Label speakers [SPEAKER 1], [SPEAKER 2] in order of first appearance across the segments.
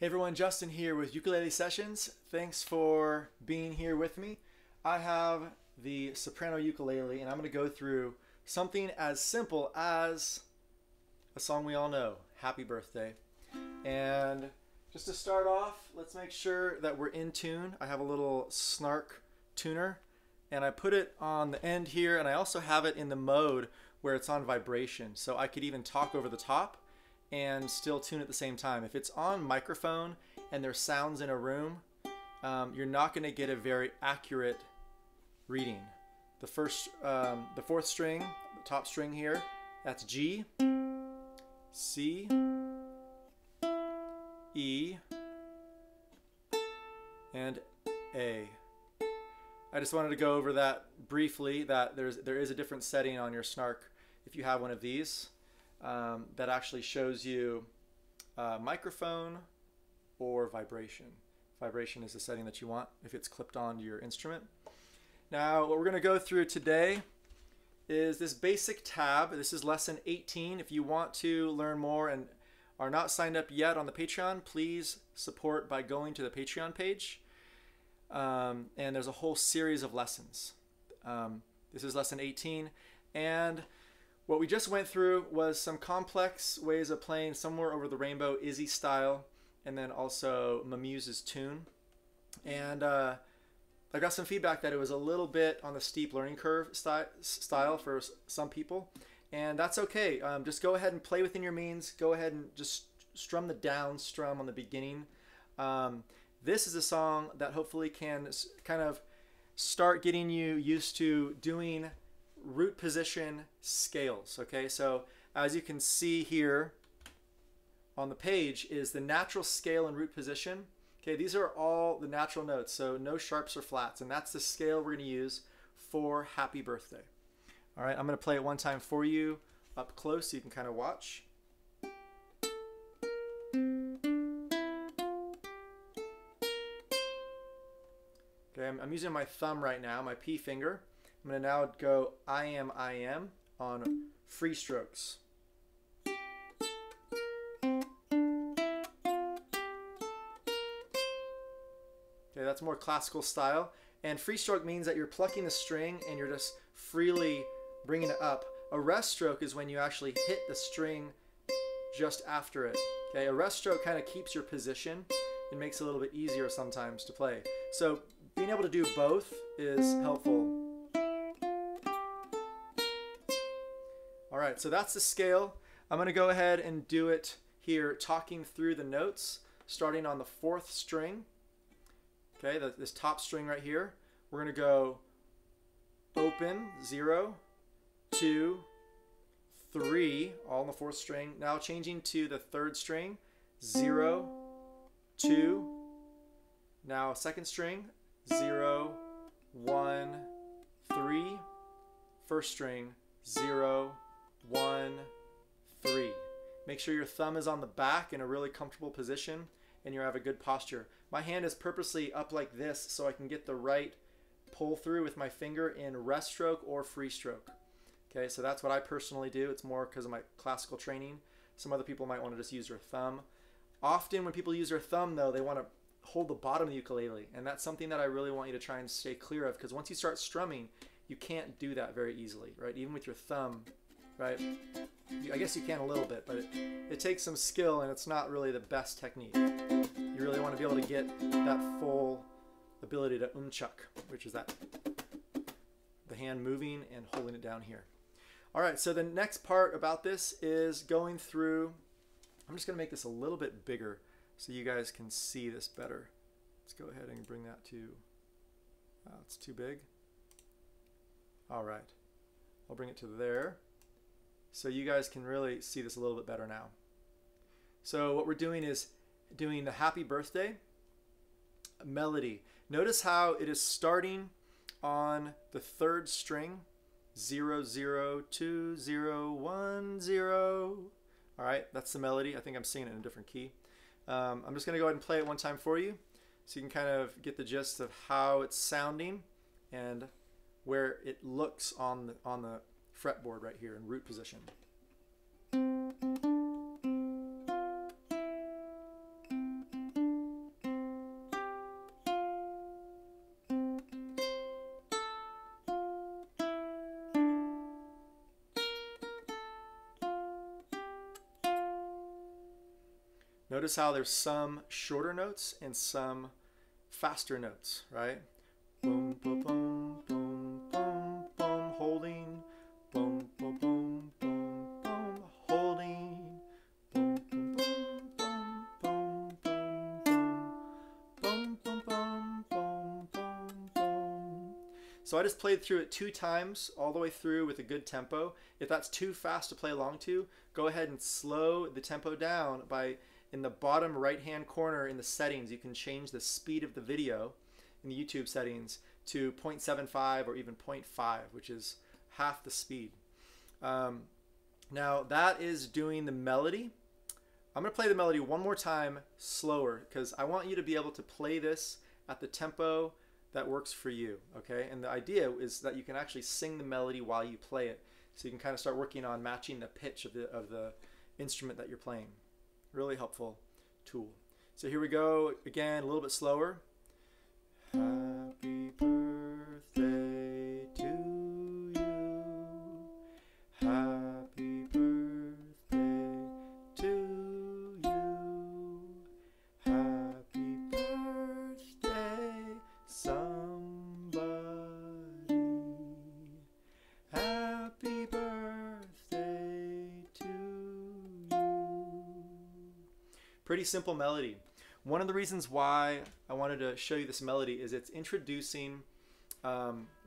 [SPEAKER 1] Hey everyone, Justin here with Ukulele Sessions. Thanks for being here with me. I have the soprano ukulele and I'm going to go through something as simple as a song we all know, Happy Birthday. And just to start off, let's make sure that we're in tune. I have a little snark tuner and I put it on the end here, and I also have it in the mode where it's on vibration, so I could even talk over the top and still tune at the same time. If it's on microphone and there's sounds in a room, you're not going to get a very accurate reading. The fourth string, the top string here, that's G, C, E, and A. I just wanted to go over that briefly, that there is a different setting on your snark if you have one of these. That actually shows you microphone or vibration. Vibration is the setting that you want if it's clipped onto your instrument. Now, what we're going to go through today is this basic tab. This is lesson 18. If you want to learn more and are not signed up yet on the Patreon, please support by going to the Patreon page. And there's a whole series of lessons. This is lesson 18. And what we just went through was some complex ways of playing Somewhere Over the Rainbow, Izzy style, and then also Mamuse's tune. And I got some feedback that it was a little bit on the steep learning curve style for some people, and that's okay. Just go ahead and play within your means. Go ahead and just strum the down strum on the beginning. This is a song that hopefully can kind of start getting you used to doing root position scales. Okay, so as you can see here on the page is the natural scale and root position. Okay, these are all the natural notes, so no sharps or flats, and that's the scale we're going to use for Happy Birthday. All right, I'm going to play it one time for you up close so you can kind of watch. Okay, I'm using my thumb right now, my P finger. I'm going to now go I am on free strokes. Okay, that's more classical style. And free stroke means that you're plucking the string and you're just freely bringing it up. A rest stroke is when you actually hit the string just after it. Okay, a rest stroke kind of keeps your position and makes it a little bit easier sometimes to play. So being able to do both is helpful. All right, so that's the scale. I'm going to go ahead and do it here, talking through the notes, starting on the fourth string. Okay, this top string right here. We're going to go open, 0, 2, 3, all on the fourth string. Now changing to the third string, 0, 2. Now second string, 0, 1, 3. First string, 0, 1, 3. Make sure your thumb is on the back in a really comfortable position and you have a good posture. My hand is purposely up like this so I can get the right pull through with my finger in rest stroke or free stroke. Okay, so that's what I personally do. It's more because of my classical training. Some other people might want to just use their thumb. Often when people use their thumb though, they want to hold the bottom of the ukulele, and that's something that I really want you to try and stay clear of, because once you start strumming, you can't do that very easily, right? Even with your thumb, right? I guess you can a little bit, but it takes some skill and it's not really the best technique. You really want to be able to get that full ability to umchuck, which is that the hand moving and holding it down here. All right, so the next part about this is going through, I'm just going to make this a little bit bigger so you guys can see this better. Let's go ahead and bring that to, it's too big. All right, I'll bring it to there so you guys can really see this a little bit better now. So what we're doing is doing the Happy Birthday melody. Notice how it is starting on the third string, 0, 0, 2, 0, 1, 0. All right, that's the melody. I think I'm singing it in a different key. I'm just going to go ahead and play it one time for you so you can kind of get the gist of how it's sounding and where it looks on the fretboard right here in root position. Notice how there's some shorter notes and some faster notes, right? Boom, boom, boom, boom, boom, boom, holding. Boom, boom, boom, boom, boom, holding. Boom, boom, boom, boom, boom, boom, boom, boom, boom, boom, boom. So I just played through it 2 times all the way through with a good tempo. If that's too fast to play along to, go ahead and slow the tempo down by, in the bottom right hand corner in the settings, you can change the speed of the video in the YouTube settings to 0.75 or even 0.5, which is half the speed. Now that is doing the melody. I'm going to play the melody one more time slower because I want you to be able to play this at the tempo that works for you, okay? And the idea is that you can actually sing the melody while you play it, so you can kind of start working on matching the pitch of the instrument that you're playing. Really helpful tool. So here we go again, a little bit slower. Happy birthday to you. Happy birthday to you. Happy birthday, somebody. Happy birthday to you. Pretty simple melody. One of the reasons why I wanted to show you this melody is it's introducing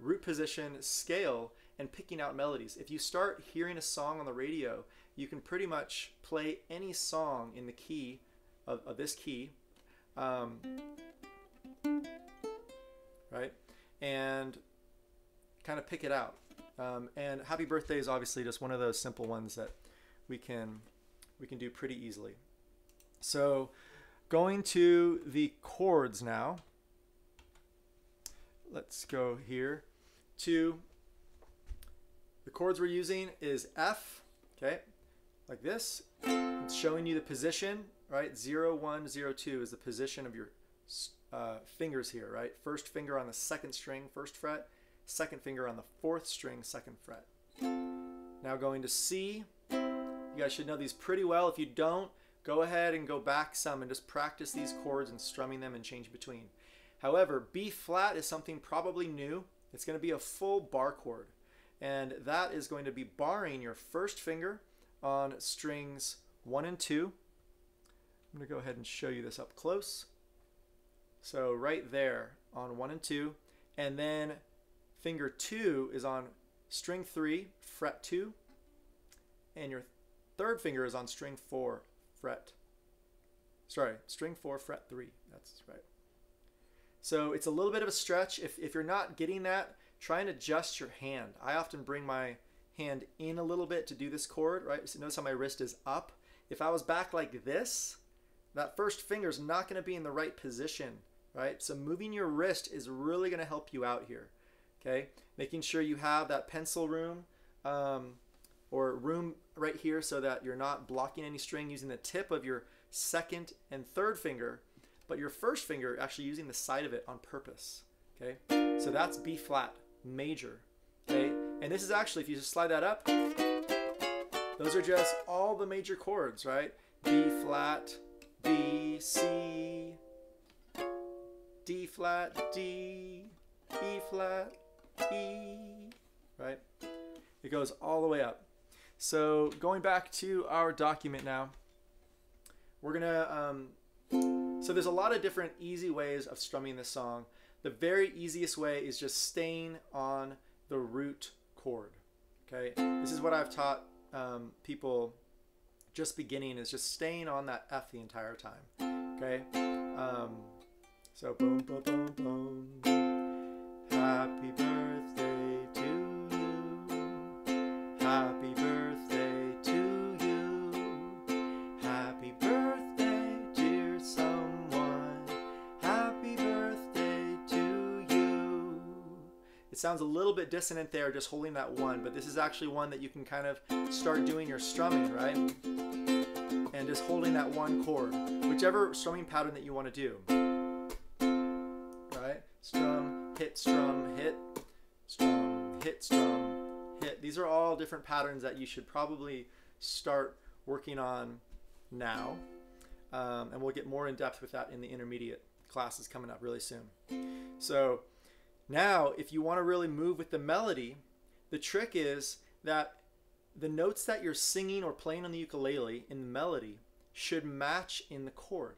[SPEAKER 1] root position, scale, and picking out melodies. If you start hearing a song on the radio, you can pretty much play any song in the key of this key, right? And kind of pick it out. And Happy Birthday is obviously just one of those simple ones that we can do pretty easily. So going to the chords now. Let's go here to the chords we're using is F, okay, like this. It's showing you the position, right? 0, 1, 0, 2 is the position of your fingers here, right? First finger on the 2nd string, 1st fret, 2nd finger on the 4th string, 2nd fret. Now going to C. You guys should know these pretty well. If you don't, go ahead and go back some and just practice these chords and strumming them and change between. However, B flat is something probably new. It's going to be a full bar chord, and that is going to be barring your 1st finger on strings 1 and 2. I'm going to go ahead and show you this up close. So right there on 1 and 2, and then finger 2 is on string 3, fret 2, and your 3rd finger is on string 4, string 4, fret 3. That's right. So it's a little bit of a stretch. If you're not getting that, try and adjust your hand. I often bring my hand in a little bit to do this chord, right? So notice how my wrist is up. If I was back like this, that 1st finger is not going to be in the right position, right? So moving your wrist is really going to help you out here, okay? Making sure you have that pencil room or room right here so that you're not blocking any string using the tip of your 2nd and 3rd finger, but your 1st finger actually using the side of it on purpose, okay? So that's B flat major, okay? And this is actually, if you just slide that up, those are just all the major chords, right? B flat, B, C, D flat, D, E flat, E, right? It goes all the way up. So going back to our document now, we're gonna, so there's a lot of different easy ways of strumming this song. The very easiest way is just staying on the root chord, okay? This is what I've taught people just beginning, is just staying on that F the entire time, okay? So boom, boom, boom, boom. Happy birthday to you. Happy birthday to you. Happy birthday, dear someone. Happy birthday to you. It sounds a little bit dissonant there, just holding that 1, but this is actually one that you can kind of start doing your strumming, right? And just holding that 1 chord, whichever strumming pattern that you want to do. Right? Strum, hit, strum, hit, strum, hit, strum, hit. These are all different patterns that you should probably start working on now. And we'll get more in depth with that in the intermediate classes coming up really soon. So now, if you want to really move with the melody, the trick is that the notes that you're singing or playing on the ukulele in the melody should match in the chord,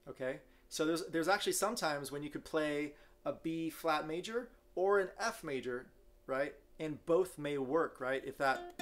[SPEAKER 1] okay? So there's actually sometimes when you could play a B flat major or an F major, right? And both may work, right? If that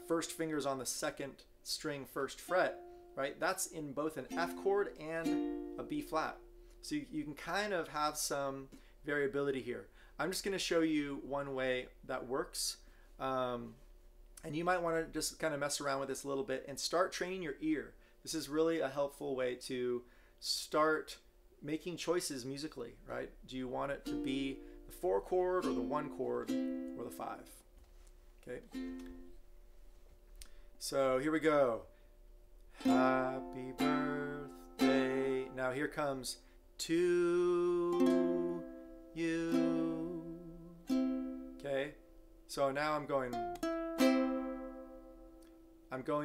[SPEAKER 1] first finger's on the second string first fret, right? That's in both an F chord and a B flat. So you can kind of have some variability here. I'm just going to show you one way that works. And you might want to just kind of mess around with this a little bit and start training your ear. This is really a helpful way to start making choices musically, right? Do you want it to be the 4 chord or the 1 chord or the 5? Okay. So here we go. Happy birthday. Now here comes to you. Okay. So now I'm going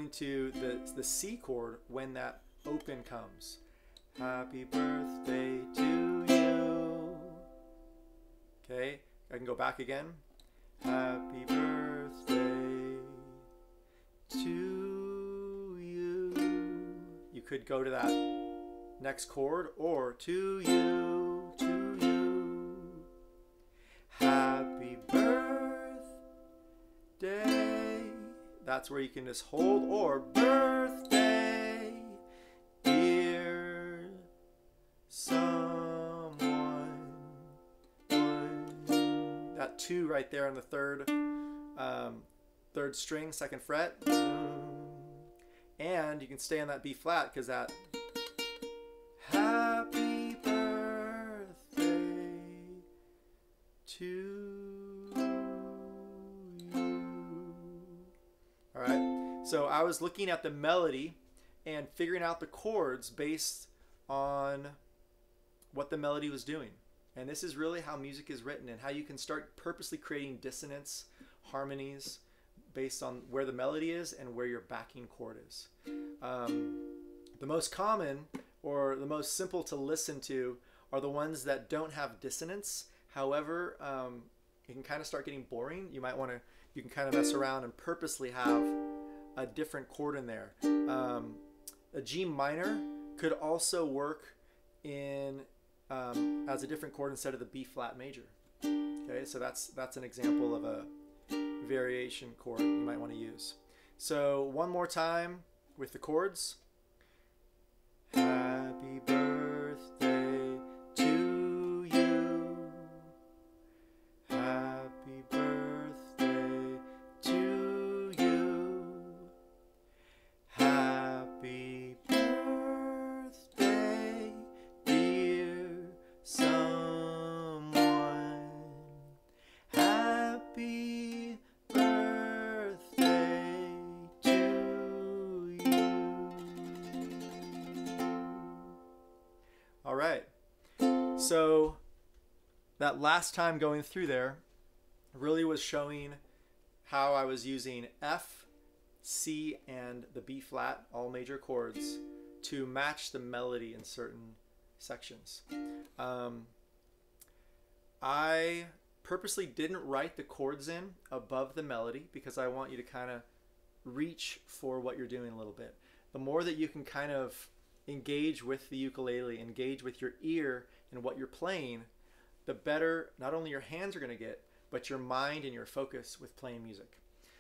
[SPEAKER 1] to the C chord when that open comes. Happy birthday to you. Okay, I can go back again. Happy birthday to you. You could go to that next chord or to you, to you. Happy birthday. That's where you can just hold, or birthday, dear someone. That 2 right there on the third string, 2nd fret. And you can stay on that B flat because that happy birthday to you. All right, so I was looking at the melody and figuring out the chords based on what the melody was doing. And this is really how music is written and how you can start purposely creating dissonance, harmonies, based on where the melody is and where your backing chord is. The most common or the most simple to listen to are the ones that don't have dissonance. However, it can kind of start getting boring. You can kind of mess around and purposely have a different chord in there. A G minor could also work in as a different chord instead of the B flat major. Okay, so that's an example of a variation chord you might want to use. So one more time with the chords. Happy birthday to you. Happy birthday to you. Happy birthday, dear someone. Happy birthday to you. All right. So that last time going through there really was showing how I was using F, C, and the B flat, all major chords, to match the melody in certain sections. I purposely didn't write the chords in above the melody because I want you to kind of reach for what you're doing a little bit. The more that you can kind of engage with the ukulele, engage with your ear and what you're playing, the better not only your hands are going to get, but your mind and your focus with playing music.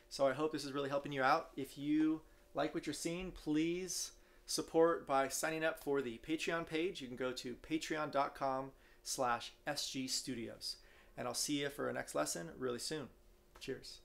[SPEAKER 1] So I hope this is really helping you out. If you like what you're seeing, please support by signing up for the Patreon page. You can go to patreon.com/SGstudios. And I'll see you for our next lesson really soon. Cheers.